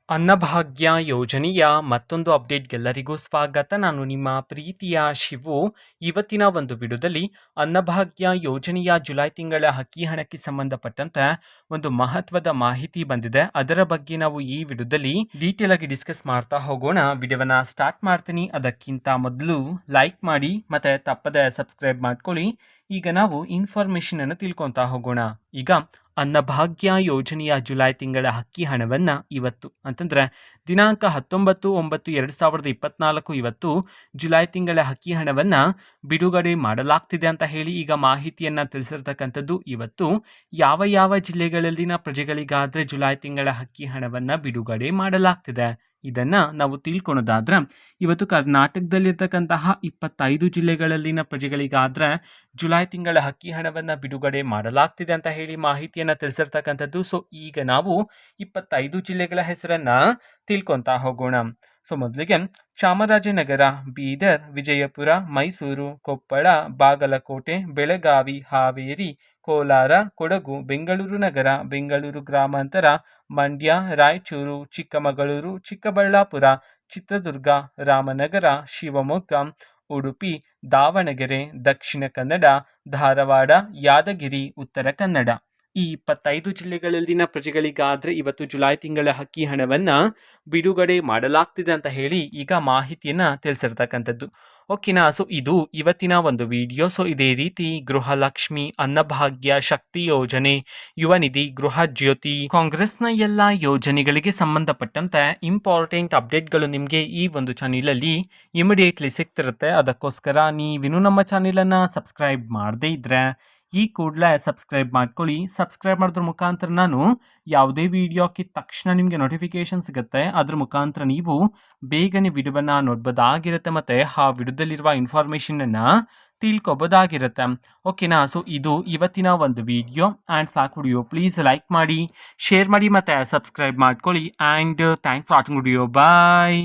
ಅನ್ನಭಾಗ್ಯ ಯೋಜನೆಯ ಮತ್ತೊಂದು ಅಪ್ಡೇಟ್ಗೆಲ್ಲರಿಗೂ ಸ್ವಾಗತ. ನಾನು ನಿಮ್ಮ ಪ್ರೀತಿಯ ಶಿವು. ಇವತ್ತಿನ ಒಂದು ವಿಡಿಯೋದಲ್ಲಿ ಅನ್ನಭಾಗ್ಯ ಯೋಜನೆಯ ಜುಲೈ ತಿಂಗಳ ಅಕ್ಕಿ ಹಣಕ್ಕೆ ಸಂಬಂಧಪಟ್ಟಂತೆ ಒಂದು ಮಹತ್ವದ ಮಾಹಿತಿ ಬಂದಿದೆ. ಅದರ ಬಗ್ಗೆ ನಾವು ಈ ವಿಡಿಯೋದಲ್ಲಿ ಡೀಟೇಲ್ ಆಗಿ ಡಿಸ್ಕಸ್ ಮಾಡ್ತಾ ಹೋಗೋಣ. ವಿಡಿಯೋವನ್ನ ಸ್ಟಾರ್ಟ್ ಮಾಡ್ತೀನಿ. ಅದಕ್ಕಿಂತ ಮೊದಲು ಲೈಕ್ ಮಾಡಿ ಮತ್ತೆ ತಪ್ಪದೆ ಸಬ್ಸ್ಕ್ರೈಬ್ ಮಾಡ್ಕೊಳ್ಳಿ. ಈಗ ನಾವು ಇನ್ಫಾರ್ಮೇಶನ್ ಅನ್ನು ತಿಳ್ಕೊತಾ ಹೋಗೋಣ. ಈಗ ಅನ್ನಭಾಗ್ಯ ಯೋಜನೆಯ ಜುಲೈ ತಿಂಗಳ ಅಕ್ಕಿ ಹಣವನ್ನು ಇವತ್ತು ಅಂತಂದರೆ ದಿನಾಂಕ 19/9/2024 ಇವತ್ತು ಜುಲೈ ತಿಂಗಳ ಅಕ್ಕಿ ಹಣವನ್ನು ಬಿಡುಗಡೆ ಮಾಡಲಾಗ್ತಿದೆ ಅಂತ ಹೇಳಿ ಈಗ ಮಾಹಿತಿಯನ್ನು ತಿಳಿಸಿರ್ತಕ್ಕಂಥದ್ದು. ಇವತ್ತು ಯಾವ ಯಾವ ಜಿಲ್ಲೆಗಳಲ್ಲಿನ ಪ್ರಜೆಗಳಿಗಾದರೆ ಜುಲೈ ತಿಂಗಳ ಅಕ್ಕಿ ಹಣವನ್ನು ಬಿಡುಗಡೆ ಮಾಡಲಾಗ್ತಿದೆ ಇದನ್ನು ನಾವು ತಿಳ್ಕೊಳೋದಾದ್ರೆ, ಇವತ್ತು ಕರ್ನಾಟಕದಲ್ಲಿರ್ತಕ್ಕಂತಹ 25 ಜಿಲ್ಲೆಗಳಲ್ಲಿನ ಪ್ರಜೆಗಳಿಗಾದರೆ ಜುಲೈ ತಿಂಗಳ ಅಕ್ಕಿ ಹಣವನ್ನು ಬಿಡುಗಡೆ ಮಾಡಲಾಗ್ತಿದೆ ಅಂತ ಹೇಳಿ ಮಾಹಿತಿಯನ್ನು ತಿಳಿಸಿರ್ತಕ್ಕಂಥದ್ದು. ಸೊ ಈಗ ನಾವು 25 ಜಿಲ್ಲೆಗಳ ಹೆಸರನ್ನು ತಿಳ್ಕೊತಾ ಹೋಗೋಣ. ಸೊ ಮೊದಲಿಗೆ ಚಾಮರಾಜನಗರ, ಬೀದರ್, ವಿಜಯಪುರ, ಮೈಸೂರು, ಕೊಪ್ಪಳ, ಬಾಗಲಕೋಟೆ, ಬೆಳಗಾವಿ, ಹಾವೇರಿ, ಕೋಲಾರ, ಕೊಡಗು, ಬೆಂಗಳೂರು ನಗರ, ಬೆಂಗಳೂರು ಗ್ರಾಮಾಂತರ, ಮಂಡ್ಯ, ರಾಯಚೂರು, ಚಿಕ್ಕಮಗಳೂರು, ಚಿಕ್ಕಬಳ್ಳಾಪುರ, ಚಿತ್ರದುರ್ಗ, ರಾಮನಗರ, ಶಿವಮೊಗ್ಗ, ಉಡುಪಿ, ದಾವಣಗೆರೆ, ದಕ್ಷಿಣ ಕನ್ನಡ, ಧಾರವಾಡ, ಯಾದಗಿರಿ, ಉತ್ತರ ಕನ್ನಡ. ಈ 25 ಜಿಲ್ಲೆಗಳಲ್ಲಿನ ಪ್ರಜೆಗಳಿಗಾದರೆ ಇವತ್ತು ಜುಲೈ ತಿಂಗಳ ಅಕ್ಕಿ ಹಣವನ್ನು ಬಿಡುಗಡೆ ಮಾಡಲಾಗ್ತಿದೆ ಅಂತ ಹೇಳಿ ಈಗ ಮಾಹಿತಿಯನ್ನು ತಿಳಿಸಿರ್ತಕ್ಕಂಥದ್ದು. ಓಕೆನಾ. ಸೊ ಇದು ಇವತ್ತಿನ ಒಂದು ವಿಡಿಯೋ. ಸೊ ಇದೇ ರೀತಿ ಗೃಹಲಕ್ಷ್ಮಿ, ಅನ್ನಭಾಗ್ಯ, ಶಕ್ತಿ ಯೋಜನೆ, ಯುವ ನಿಧಿ, ಗೃಹ ಜ್ಯೋತಿ, ಕಾಂಗ್ರೆಸ್ನ ಎಲ್ಲ ಯೋಜನೆಗಳಿಗೆ ಸಂಬಂಧಪಟ್ಟಂತೆ ಇಂಪಾರ್ಟೆಂಟ್ ಅಪ್ಡೇಟ್ಗಳು ನಿಮಗೆ ಈ ಒಂದು ಚಾನಲಲ್ಲಿ ಇಮಿಡಿಯೇಟ್ಲಿ ಸಿಗ್ತಿರುತ್ತೆ. ಅದಕ್ಕೋಸ್ಕರ ನೀವಿನ್ನೂ ನಮ್ಮ ಚಾನಲನ್ನು ಸಬ್ಸ್ಕ್ರೈಬ್ ಮಾಡದೇ ಇದ್ದರೆ ಈ ಕೂಡಲೇ ಸಬ್ಸ್ಕ್ರೈಬ್ ಮಾಡ್ಕೊಳ್ಳಿ. ಸಬ್ಸ್ಕ್ರೈಬ್ ಮಾಡೋದ್ರ ಮುಖಾಂತರ ನಾನು ಯಾವುದೇ ವಿಡಿಯೋ ಹಾಕಿದ ತಕ್ಷಣ ನಿಮಗೆ ನೋಟಿಫಿಕೇಶನ್ ಸಿಗುತ್ತೆ. ಅದ್ರ ಮುಖಾಂತರ ನೀವು ಬೇಗನೆ ವಿಡಿಯೋವನ್ನು ನೋಡ್ಬೋದಾಗಿರುತ್ತೆ ಮತ್ತು ಆ ವಿಡಿಯೋದಲ್ಲಿರುವ ಇನ್ಫಾರ್ಮೇಷನನ್ನು ತಿಳ್ಕೊಬೋದಾಗಿರುತ್ತೆ. ಓಕೆನಾ. ಸೊ ಇದು ಇವತ್ತಿನ ಒಂದು ವಿಡಿಯೋ ಆ್ಯಂಡ್ ಸಾಕು ವಿಡಿಯೋ. ಪ್ಲೀಸ್ ಲೈಕ್ ಮಾಡಿ, ಶೇರ್ ಮಾಡಿ ಮತ್ತು ಸಬ್ಸ್ಕ್ರೈಬ್ ಮಾಡ್ಕೊಳ್ಳಿ. And thanks for watching video. Bye.